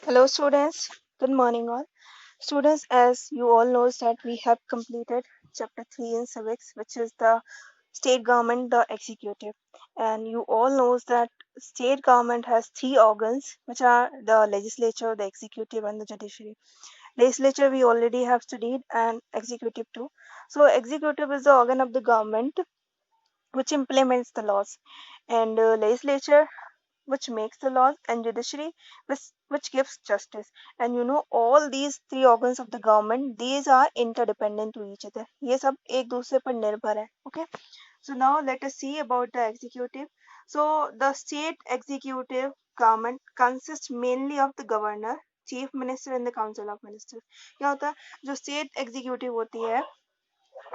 Hello students, good morning all. Students, as you all knows that we have completed chapter 3 in civics, which is the state government, the executive. And you all knows that state government has three organs, which are the legislature, the executive and the judiciary. Legislature we already have studied and executive too. So executive is the organ of the government which implements the laws, and legislature which makes the laws, and judiciary which gives justice. And all these three organs of the government, these are interdependent to each other. ये सब एक दूसरे पर निर्भर है. Okay, so now let us see about the executive. So the state executive government consists mainly of the governor, chief minister and the council of ministers. क्या होता है जो state executive होती है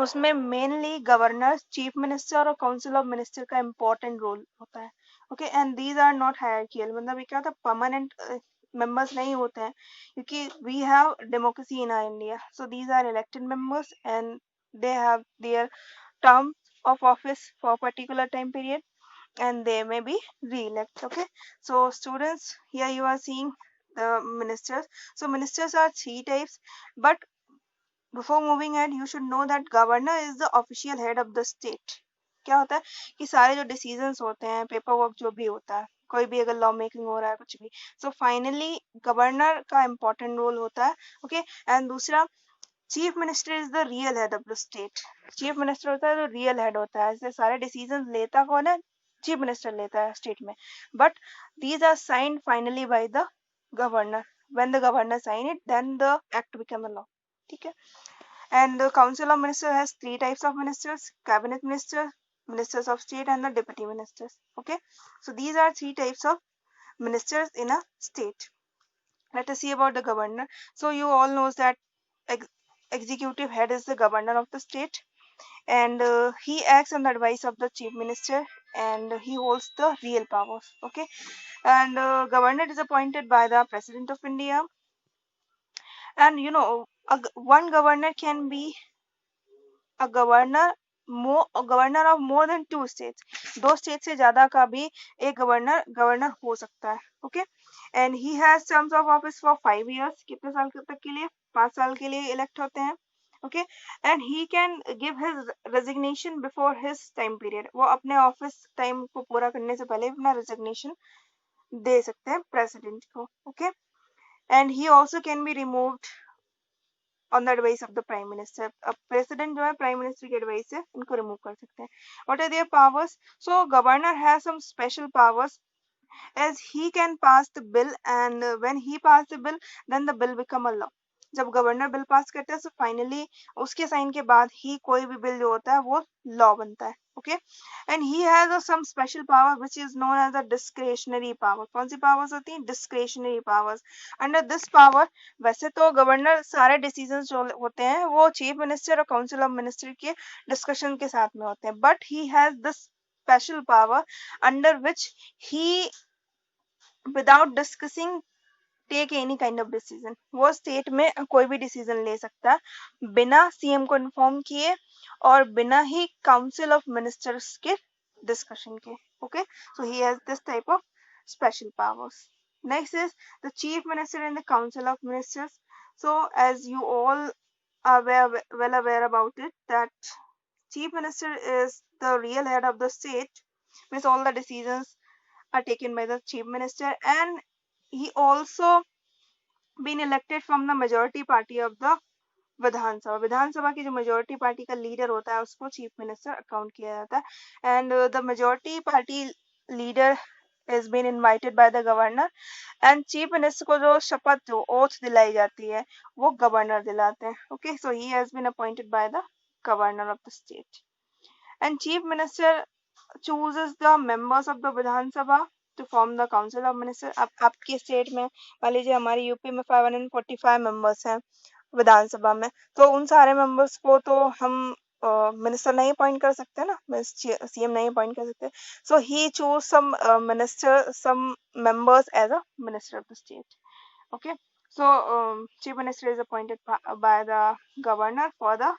उसमें मेनली गवर्नर, चीफ मिनिस्टर और council of minister का important role होता है. Okay, and these are not hierarchical, मतलब ये क्या होता है, परमानेंट मेंबर्स नहीं होते हैं, क्योंकि we have democracy in India. So these are elected members and they have their term of office for a particular time period, and they may be re-elect. Okay, so students, here you are seeing the ministers. So ministers are three types, but before moving ahead you should know that governor is the official head of the state. क्या होता है कि सारे जो decisions होते हैं, paper work जो भी होता है, कोई भी अगर लॉ मेकिंग हो रहा है कुछ भी, सो फाइनली गवर्नर का इम्पोर्टेंट रोल होता है. ओके, एंड दूसरा, chief minister is the real head of the state. Chief minister होता है जो रियल हेड होता है, ऐसे सारे डिसीजन लेता कौन है, चीफ मिनिस्टर लेता है स्टेट में, but these are signed finally by the governor. When the governor sign it then the act become a law. ठीक है. And the Council of Ministers has three types of ministers: cabinet ministers, ministers of state, and the deputy ministers. Okay, so these are three types of ministers in a state. Let us see about the governor. So you all knows that ex- executive head is the governor of the state, and he acts on the advice of the chief minister, and he holds the real powers. Okay, and governor is appointed by the president of India, and one governor can be a governor of more than two states. दो state से ज्यादा का भी एक governor हो सकता है. Okay, and he has terms of office for 5 years. कितने साल तक के लिए? 5 साल के लिए इलेक्ट होते हैं. Okay, and he can give his resignation before his time period. वो अपने ऑफिस टाइम को पूरा करने से पहले अपना रेजिग्नेशन दे सकते हैं प्रेसिडेंट को. Okay, and he also can be removed on the advice of the prime minister. अब प्रेसिडेंट जो है प्राइम मिनिस्टर की एडवाइस से इनको रिमूव कर सकते हैं. What are their powers? So governor has some special powers as he can pass the bill, and when he pass the bill then the bill become a law. जब governor bill pass करता है तो finally उसके sign के बाद ही कोई भी bill जो होता है वो लॉ बनता है. Okay, and he has some special power which is known as a discretionary power. कौन सी पावर्स होती हैं? Discretionary powers. Under this power, वैसे तो गवर्नर सारे डिसीजन जो होते हैं वो चीफ मिनिस्टर और काउंसिल ऑफ मिनिस्टर के डिस्कशन के साथ में होते हैं, but he has this special power under which he, without discussing, take any kind of decision. वो स्टेट में कोई भी डिसीजन ले सकता है बिना सीएम को इन्फॉर्म किए और बिना ही काउंसिल ऑफ मिनिस्टर्स के डिस्कशन के. Okay, so he has this type of special powers. Next is the chief minister and the council of ministers. So as you all are well aware about it that chief minister is the real head of the state, means all the decisions are taken by the chief minister, and he also been elected from the majority party of the विधानसभा. विधानसभा की जो majority party का leader होता है उसको chief minister account किया जाता है, and the majority party leader is been invited by the governor, and chief minister को जो शपथ जो ओथ दिलाई जाती है वो गवर्नर दिलाते हैं. Okay, so he has been appointed by the governor of the state, and chief minister chooses the members of the Vidhan Sabha to form the council of minister. अब आपकी स्टेट में मान लीजिए हमारी यूपी में 545 members हैं विधानसभा में, तो उन सारे मेंबर्स को तो हम मिनिस्टर नहीं अपॉइंट कर सकते ना, सीएम नहीं अपॉइंट कर सकते. So he choose some minister, some members as a minister of the state. Okay, so chief minister is appointed by the governor for the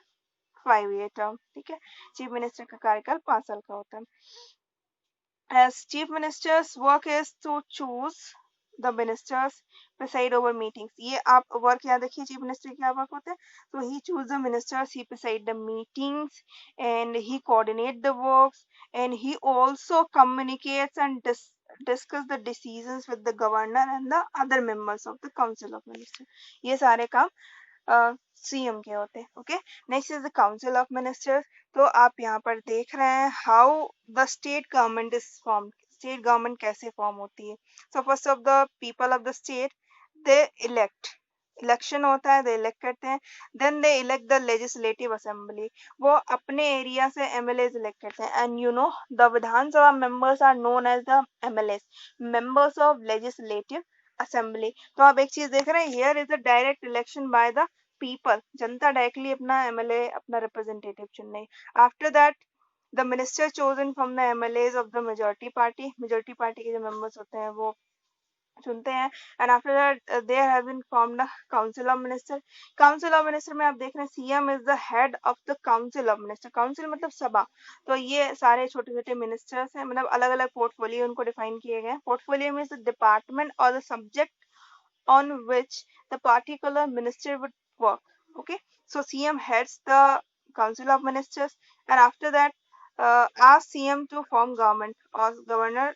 5 year term. ठीक है, चीफ मिनिस्टर का कार्यकाल 5 साल का होता है. As chief minister's work is to choose the ministers, preside over meetings. ये आप वर्क याद रखिए, चीफ मिनिस्टर क्या वर्क होता है. So he choose the ministers, he preside the meetings, and he coordinate the works, and he also communicates and discuss the decisions with the governor and the other members of the council of ministers. ये सारे काम CM के होते हैं. Okay, next is the council of ministers. तो आप यहाँ पर देख रहे हैं how the state government is form. State government कैसे फॉर्म होती है. So first of the people of the state, they elect, election होता है, दे इलेक्ट करते हैं. Then they elect the legislative assembly, वो अपने एरिया से एमएलए इलेक्ट करते हैं. And you know the Vidhan Sabha members are known as the MLA, members of legislative assembly. तो आप एक चीज देख रहे हैं, here is a direct election by the people. जनता डायरेक्टली अपना एमएलए, अपना रिप्रेजेंटेटिव चुन रही. After that the minister chosen from the MLAs of the majority party, majority party के जो मेंबर्स होते हैं वो चुनते हैं. And after that there have been formed the council of minister. Council of minister में आप देख रहे हैं CM is the head of the council of minister. Council मतलब सभा. तो ये सारे छोटे छोटे मिनिस्टर्स हैं, मतलब अलग अलग पोर्टफोलियो उनको डिफाइन किए गए हैं. पोर्टफोलियो मींस द डिपार्टमेंट और the subject on which the particular minister would work. Okay, so CM heads the council of ministers, and after that ask CM to form government, or governor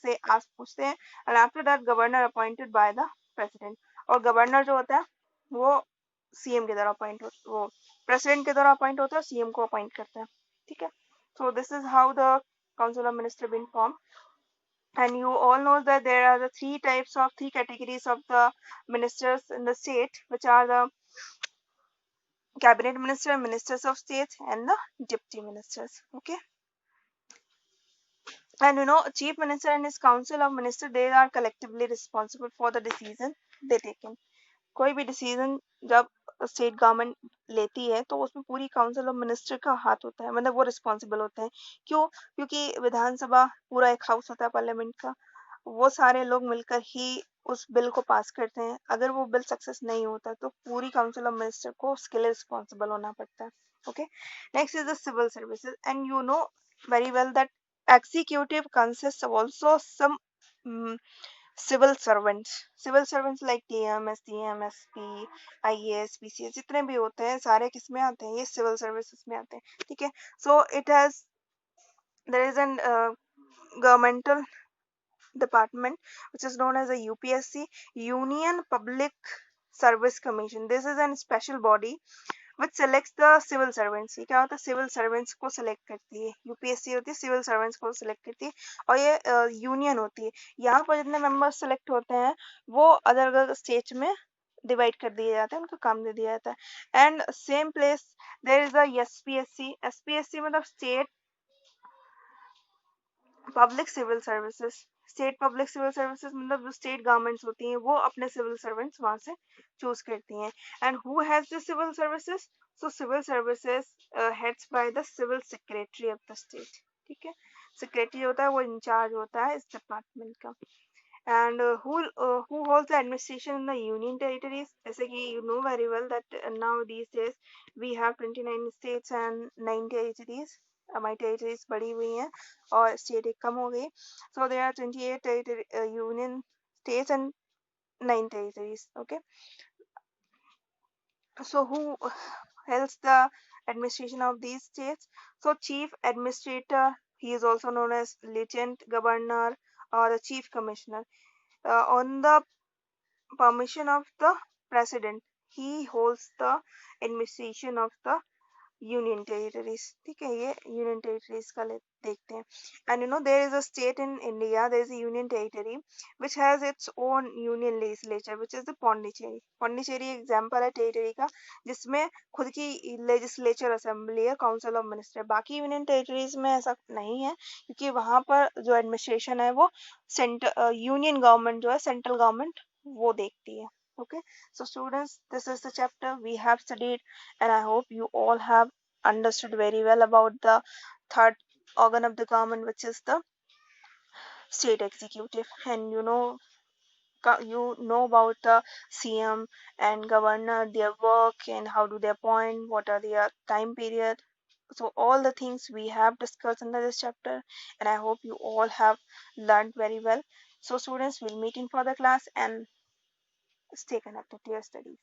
से ask पूछते हैं. And after that governor appointed by the president, और governor जो होता है वो CM के द्वारा अपॉइंट वो प्रेसिडेंट के द्वारा अपॉइंट होता है और CM को अपॉइंट करता है. ठीक है, so this is how the council of minister been formed. And you all know that there are the three categories of the ministers in the state, which are the cabinet minister, ministers of state, and the deputy ministers. Okay, and you know chief minister and his council of minister, they are collectively responsible for the decision they taken. कोई भी decision जब state government लेती है तो उसमें पूरी council of minister का हाथ होता है, मतलब वो रिस्पॉन्सिबल होते हैं. क्यों? क्योंकि विधानसभा पूरा एक हाउस होता है पार्लियामेंट का, वो सारे लोग मिलकर ही उस बिल को पास करते हैं. अगर वो बिल सक्सेस नहीं होता तो पूरी काउंसिल ऑफ मिनिस्टर को उसके लिए रिस्पॉन्सिबल होना पड़ता है. Okay, next is the civil services. And you know very well that executive consists of also some civil servants like DMS, DMSP, IAS, PCS, जितने भी होते हैं सारे किस में आते हैं, ये सिविल सर्विसेज में आते हैं. ठीक है, so it has, there is an governmental department which is known as a UPSC, Union Public Service Commission. This is a special body which selects the civil servants. ये क्या होता है, सिविल सर्वेंट्स को सिलेक्ट करती है. UPSC होती है, civil servants को सिलेक्ट करती है, और ये यूनियन होती है. यहाँ पर जितने मेंबर्स सिलेक्ट होते हैं वो अलग अलग स्टेट में डिवाइड कर दिए जाते हैं, उनको काम दे दिया जाता है. And same place there is a SPSC. SPSC मतलब state public civil services. State public civil services मतलब जो स्टेट गवर्नमेंट्स होती हैं वो अपने सिविल सर्वेंट्स वहां से चूज करती हैं. And who has the civil services? So civil services heads by the civil secretary of the state. ठीक है, सेक्रेटरी होता है वो इंचार्ज होता है इस डिपार्टमेंट का. and who holds the administration in the union territories? जैसे कि you know very well that now these days we have 29 states and 9 territories. हमारी territories बढ़ी हुई हैं और state एक कम हो गई. So there are 28 territory, union states and 9 territories. Okay, so who holds the administration of these states? So chief administrator, he is also known as lieutenant governor or the chief commissioner. On the permission of the president, he holds the administration of the union territories. ठीक है, ये union territories का देखते हैं. And you know there is a state in India, there is a union territory which has its own union legislature which is the Pondicherry. Pondicherry example है territory का जिसमें खुद की लेजिस्लेचर असेंबली है, काउंसिल ऑफ मिनिस्टर. बाकी यूनियन टेरिटरीज में ऐसा नहीं है क्योंकि वहां पर जो एडमिनिस्ट्रेशन है वो यूनियन गवर्नमेंट जो है, सेंट्रल गवर्नमेंट वो देखती है. Okay, so students, this is the chapter we have studied, and I hope you all have understood very well about the third organ of the government, which is the state executive. And you know about the CM and governor, their work and how do they appoint, what are their time period. So all the things we have discussed under this chapter, and I hope you all have learned very well. So students, will meet in further class, and stay connected to your studies.